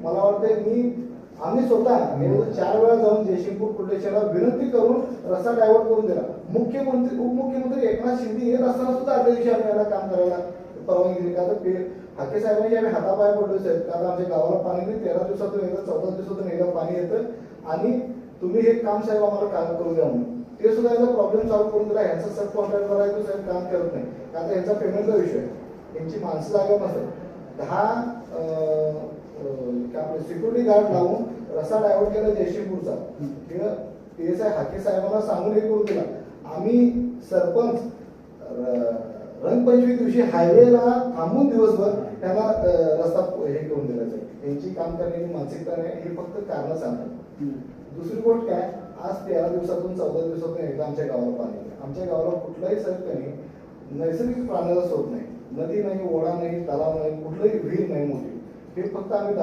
मला वाटतं आम्ही स्वतः 4 वेळा जाऊन जयसिंगपूर पोलीस स्टेशनला विनंती करून रस्ता डायव्हर्ट करून दिला. मुख्यमंत्री उपमुख्यमंत्री एकनाथ शिंदे येत असताना सुद्धा आदल्या दिवशी आम्ही याला काम करायला परवानगी दिली. का तर हाके साहेबांनी आम्ही हातापाय पडलो साहेब, कारण आमच्या गावाला पाणी नाही, 13 दिवसातून एकदा 14 दिवसातून एकदा पाणी येतं आणि तुम्ही हे काम साहेब आम्हाला काम करू द्या म्हणून ते सुद्धा याचा प्रॉब्लेम सॉल्व्ह करून दिला. ह्यांचा सब कॉन्ट्रॅक्टर आहे तो साहेब काम करत नाही, का तर ह्यांचा पेमेंटचा विषय आहे. यांची माणसं जागा नसतात. 10 सिक्युरिटी गार्ड लावून रस्ता डायव्हर्ट केला जयसिंगपूरचा. PSI हाके साहेबांना सांगून हे करून दिला. आम्ही सरपंच रंगपंचमी दिवशी हायवेला थांबून दिवसभर त्यांना रस्ता हे करून दिला जाईल. यांची काम करण्याची मानसिकता नाही, हे फक्त कारण सांगतात. दुसरी गोष्ट काय, आज 13 दिवसातून 14 दिवसातून एकदा आमच्या गावाला पाणी येतं. आमच्या गावाला कुठलाही साहेब त्यांनी नैसर्गिक प्राण्याचा स्रोत नाही, नदी नाही, ओढा नाही, तलाव नाही, कुठलंही विहीर नाही मोठी. हे फक्त आम्ही